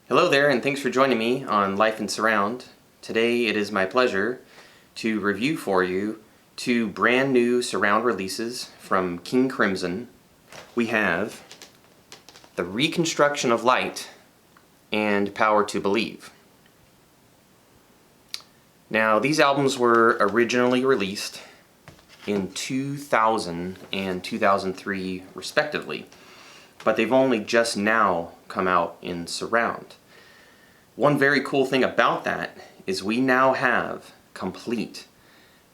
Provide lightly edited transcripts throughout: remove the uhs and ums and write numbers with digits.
Hello there, and thanks for joining me on Life in Surround. Today it is my pleasure to review for you two brand new surround releases from King Crimson. We have the Reconstruction of Light and Power to Believe. Now, these albums were originally released in 2000 and 2003 respectively, but they've only just now come out in surround. One very cool thing about that is we now have complete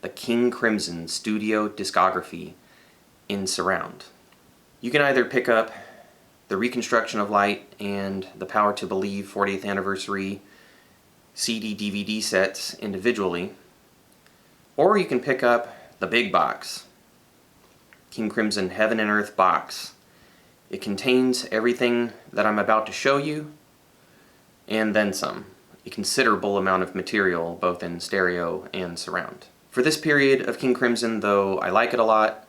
the King Crimson studio discography in surround. You can either pick up the Reconstruction of Light and the Power to Believe 40th anniversary CD DVD sets individually, or you can pick up the big box, King Crimson Heaven and Earth box. It contains everything that I'm about to show you, and then some. A considerable amount of material, both in stereo and surround. For this period of King Crimson, though I like it a lot,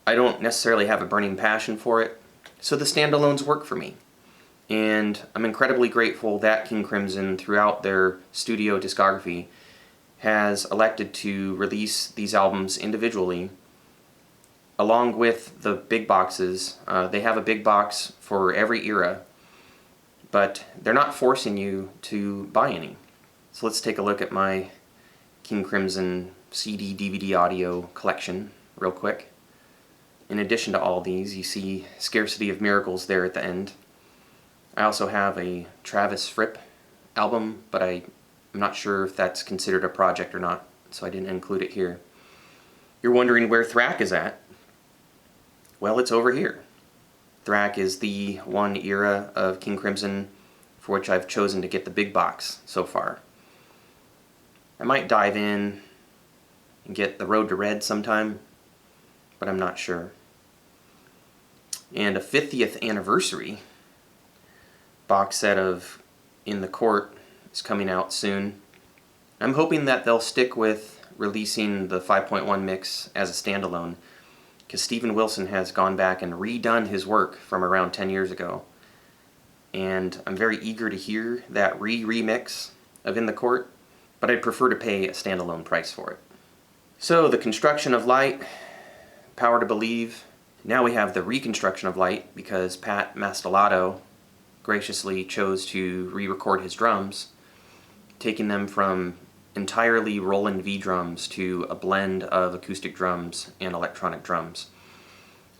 I don't necessarily have a burning passion for it, so the standalones work for me. And I'm incredibly grateful that King Crimson, throughout their studio discography, has elected to release these albums individually along with the big boxes. They have a big box for every era, but they're not forcing you to buy any. So let's take a look at my King Crimson CD DVD audio collection real quick. In addition to all these, you see Scarcity of Miracles there at the end. I also have a Travis Fripp album, but I'm not sure if that's considered a project or not, so I didn't include it here. You're wondering where Thrack is at? Well, it's over here. Thrack is the one era of King Crimson for which I've chosen to get the big box so far. I might dive in and get the Road to Red sometime, but I'm not sure. And a 50th anniversary box set of In the Court is coming out soon. I'm hoping that they'll stick with releasing the 5.1 mix as a standalone, because Steven Wilson has gone back and redone his work from around 10 years ago. And I'm very eager to hear that remix of In the Court, but I'd prefer to pay a standalone price for it. So, the Construction of Light, Power to Believe. Now we have the Reconstruction of Light, because Pat Mastelotto graciously chose to re-record his drums, taking them from entirely Roland V drums to a blend of acoustic drums and electronic drums.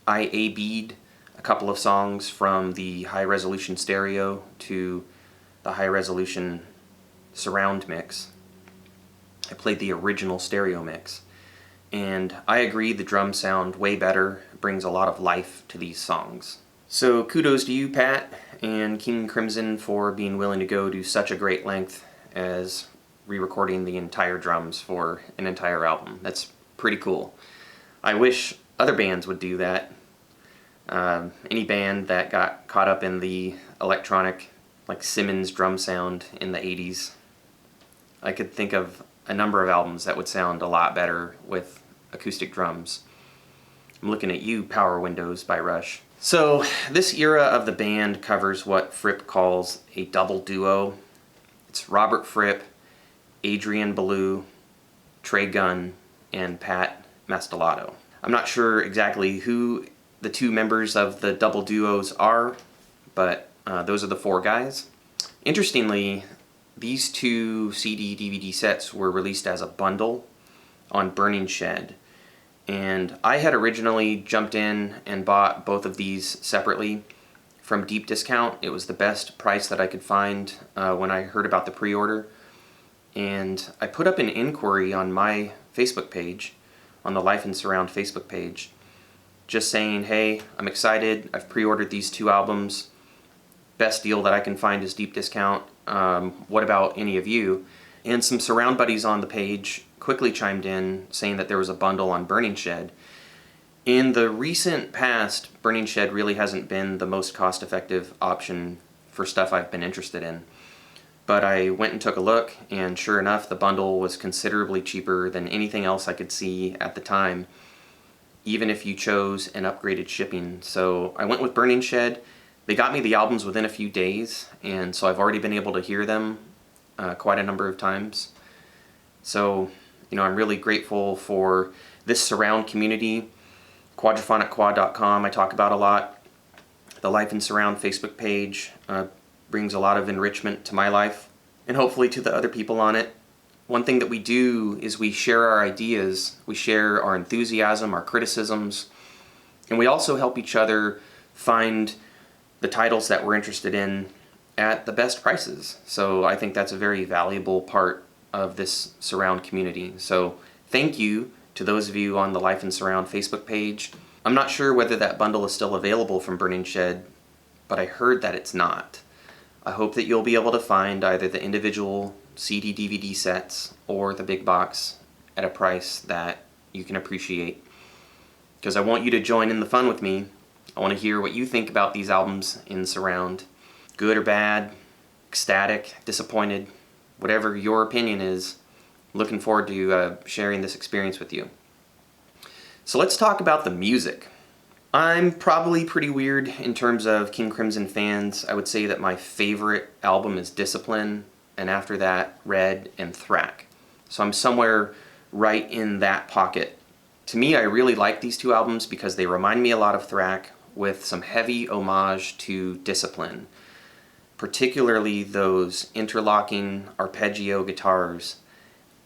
I A-B'd a couple of songs from the high-resolution stereo to the high-resolution surround mix. I played the original stereo mix, and I agree the drums sound way better, brings a lot of life to these songs. So kudos to you, Pat, and King Crimson for being willing to go to such a great length as re-recording the entire drums for an entire album. That's pretty cool. I wish other bands would do that. Any band that got caught up in the electronic, like Simmons drum sound in the 80s. I could think of a number of albums that would sound a lot better with acoustic drums. I'm looking at you, Power Windows by Rush. So, this era of the band covers what Fripp calls a double duo. It's Robert Fripp, Adrian Belew, Trey Gunn, and Pat Mastelotto. I'm not sure exactly who the two members of the double duos are, but those are the four guys. Interestingly, these two CD DVD sets were released as a bundle on Burning Shed, and I had originally jumped in and bought both of these separately from deep discount. It was the best price that I could find when I heard about the pre-order. And I put up an inquiry on my Facebook page, on the Life in Surround Facebook page, just saying, hey, I'm excited, I've pre-ordered these two albums, best deal that I can find is deep discount, what about any of you? And some surround buddies on the page quickly chimed in saying that there was a bundle on Burning Shed. In the recent past, Burning Shed really hasn't been the most cost-effective option for stuff I've been interested in. But I went and took a look, and sure enough, the bundle was considerably cheaper than anything else I could see at the time, even if you chose an upgraded shipping. So I went with Burning Shed, They got me the albums within a few days, and so I've already been able to hear them quite a number of times. So, I'm really grateful for this surround community. Quadrophonic.com I talk about a lot. The Life in Surround Facebook page brings a lot of enrichment to my life, and hopefully to the other people on it. One thing that we do is we share our ideas, we share our enthusiasm, our criticisms, and we also help each other find the titles that we're interested in at the best prices. So I think that's a very valuable part of this surround community. So thank you to those of you on the Life in Surround Facebook page. I'm not sure whether that bundle is still available from Burning Shed, but I heard that it's not. I hope that you'll be able to find either the individual CD DVD sets or the big box at a price that you can appreciate, because I want you to join in the fun with me. I want to hear what you think about these albums in surround. Good or bad, ecstatic, disappointed, whatever your opinion is. Looking forward to sharing this experience with you. So let's talk about the music. I'm probably pretty weird in terms of King Crimson fans. I would say that my favorite album is Discipline, and after that, Red and Thrack. So I'm somewhere right in that pocket. To me, I really like these two albums because they remind me a lot of Thrack with some heavy homage to Discipline, particularly those interlocking arpeggio guitars,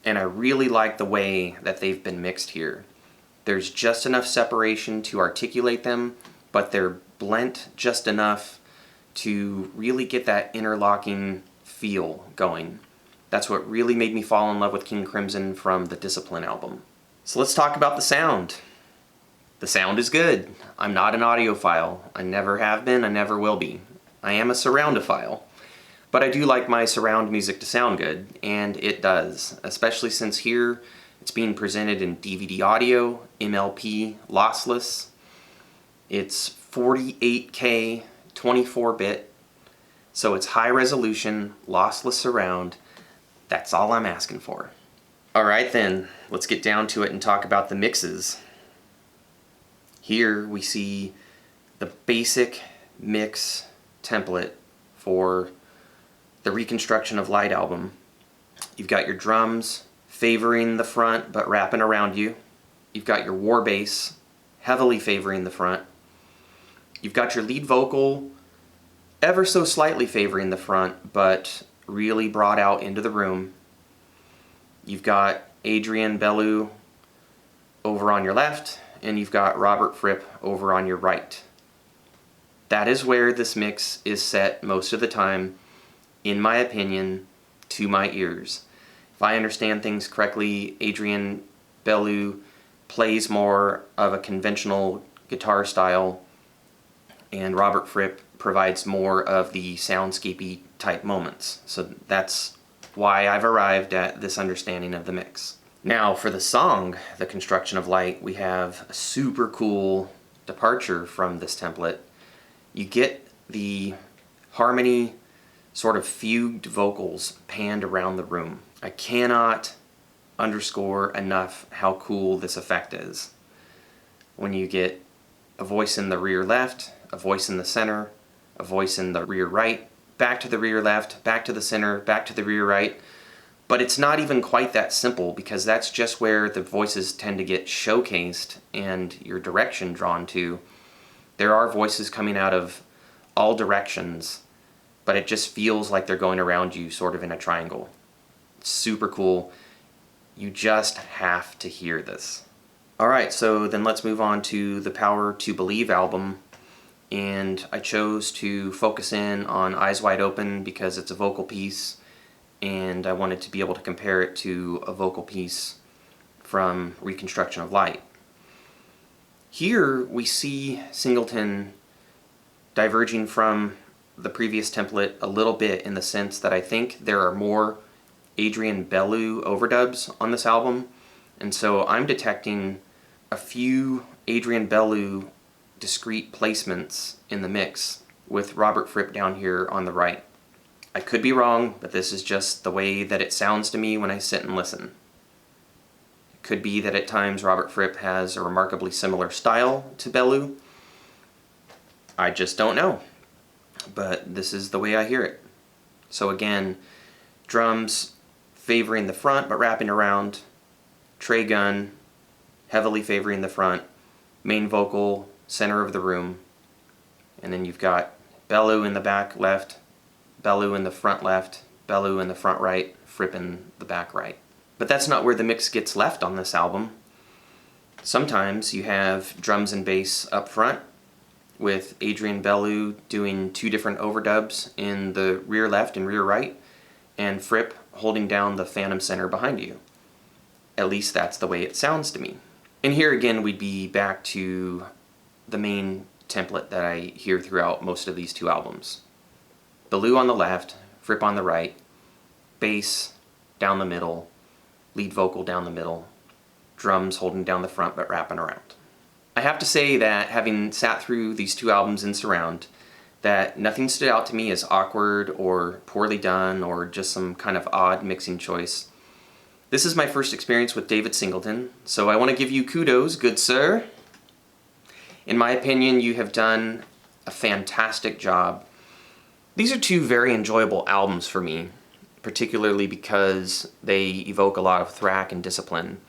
and I really like the way that they've been mixed here. There's just enough separation to articulate them, but they're blent just enough to really get that interlocking feel going. That's what really made me fall in love with King Crimson from the Discipline album. So let's talk about the sound. The sound is good. I'm not an audiophile. I never have been, I never will be. I am a surroundophile. But I do like my surround music to sound good, and it does, especially since here it's being presented in DVD audio, MLP, lossless. It's 48K, 24-bit, so it's high resolution, lossless surround. That's all I'm asking for. Alright then, let's get down to it and talk about the mixes. Here we see the basic mix template for the Reconstruction of Light album. You've got your drums favoring the front but wrapping around you. You've got your war bass heavily favoring the front. You've got your lead vocal ever so slightly favoring the front but really brought out into the room. You've got Adrian Belew over on your left, and you've got Robert Fripp over on your right. That is where this mix is set most of the time, in my opinion, to my ears. If I understand things correctly, Adrian Belew plays more of a conventional guitar style, and Robert Fripp provides more of the soundscapey type moments. So that's why I've arrived at this understanding of the mix. Now for the song, The Construction of Light, we have a super cool departure from this template. You get the harmony sort of fugued vocals panned around the room. I cannot underscore enough how cool this effect is. When you get a voice in the rear left, a voice in the center, a voice in the rear right, back to the rear left, back to the center, back to the rear right. But it's not even quite that simple, because that's just where the voices tend to get showcased and your direction drawn to. There are voices coming out of all directions, but it just feels like they're going around you sort of in a triangle. It's super cool. You just have to hear this. Alright, so then let's move on to the Power to Believe album. And I chose to focus in on Eyes Wide Open because it's a vocal piece, and I wanted to be able to compare it to a vocal piece from Reconstruction of Light. Here we see Singleton diverging from the previous template a little bit, in the sense that I think there are more Adrian Belew overdubs on this album, and so I'm detecting a few Adrian Belew discrete placements in the mix with Robert Fripp down here on the right. I could be wrong, but this is just the way that it sounds to me when I sit and listen. It could be that at times Robert Fripp has a remarkably similar style to Belew. I just don't know. but this is the way I hear it. So again, drums favoring the front but wrapping around, tray gun heavily favoring the front, main vocal center of the room, and then you've got bellew in the back left, bellew in the front left, bellew in the front right, frip in the back right. But that's not where the mix gets left on this album. Sometimes you have drums and bass up front, with Adrian Bellew doing 2 different overdubs in the rear left and rear right, and Fripp holding down the phantom center behind you. At least that's the way it sounds to me. And here again we'd be back to the main template that I hear throughout most of these 2 albums. Bellew on the left, Fripp on the right, bass down the middle, lead vocal down the middle, drums holding down the front but wrapping around. I have to say that having sat through these 2 albums in surround, that nothing stood out to me as awkward or poorly done or just some kind of odd mixing choice. This is my first experience with David Singleton, so I want to give you kudos, good sir. In my opinion, you have done a fantastic job. These are 2 very enjoyable albums for me, particularly because they evoke a lot of thrack and discipline.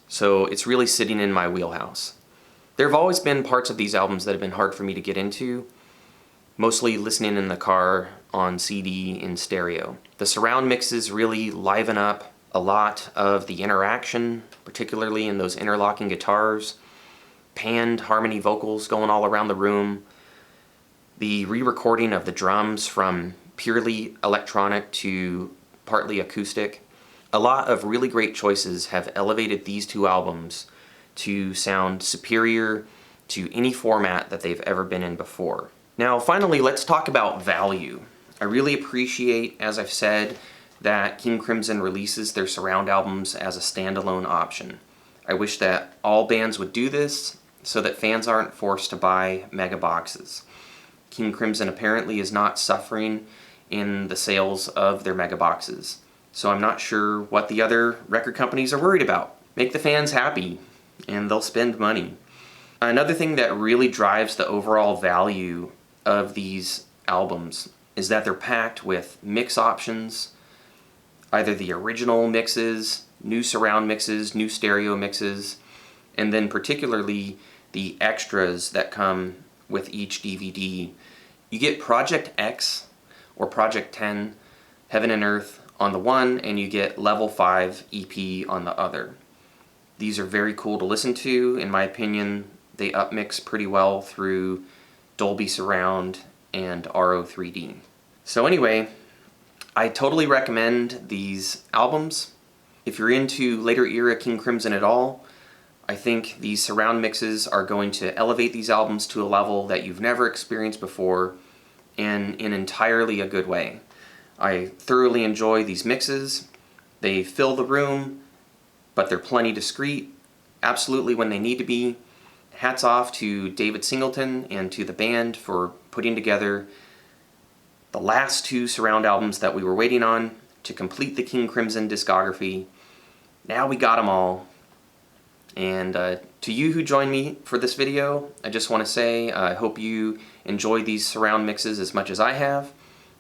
So it's really sitting in my wheelhouse. There have always been parts of these albums that have been hard for me to get into, mostly listening in the car, on CD, in stereo. The surround mixes really liven up a lot of the interaction, particularly in those interlocking guitars, panned harmony vocals going all around the room, the re-recording of the drums from purely electronic to partly acoustic. A lot of really great choices have elevated these 2 albums to sound superior to any format that they've ever been in before. Now finally, let's talk about value. I really appreciate, as I've said, that King Crimson releases their surround albums as a standalone option. I wish that all bands would do this so that fans aren't forced to buy mega boxes. King Crimson apparently is not suffering in the sales of their mega boxes, so I'm not sure what the other record companies are worried about. Make the fans happy, and they'll spend money. Another thing that really drives the overall value of these albums is that they're packed with mix options, either the original mixes, new surround mixes, new stereo mixes, and then particularly the extras that come with each DVD. You get Project X or Project 10, Heaven and Earth on the one, and you get Level 5 EP on the other. These are very cool to listen to. In my opinion, they upmix pretty well through Dolby Surround and RO3D. So anyway, I totally recommend these albums. If you're into later era King Crimson at all, I think these surround mixes are going to elevate these albums to a level that you've never experienced before, and in entirely a good way. I thoroughly enjoy these mixes. They fill the room, but they're plenty discreet, absolutely when they need to be. Hats off to David Singleton and to the band for putting together the last 2 surround albums that we were waiting on to complete the King Crimson discography. Now we got them all. And to you who joined me for this video, I just want to say I hope you enjoy these surround mixes as much as I have.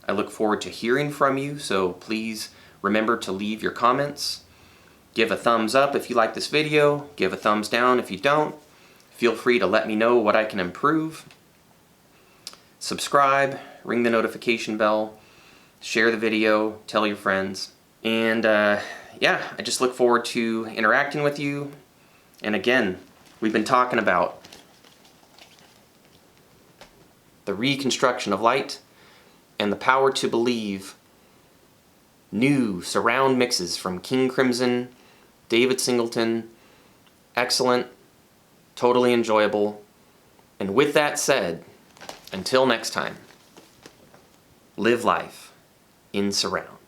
I look forward to hearing from you, so please remember to leave your comments. Give a thumbs up if you like this video, give a thumbs down if you don't. Feel free to let me know what I can improve. Subscribe, ring the notification bell, share the video, tell your friends. And yeah, I just look forward to interacting with you. And again, we've been talking about the reconstruction of light and the power to believe. New surround mixes from King Crimson, David Singleton, excellent, totally enjoyable. And with that said, until next time, live life in surround.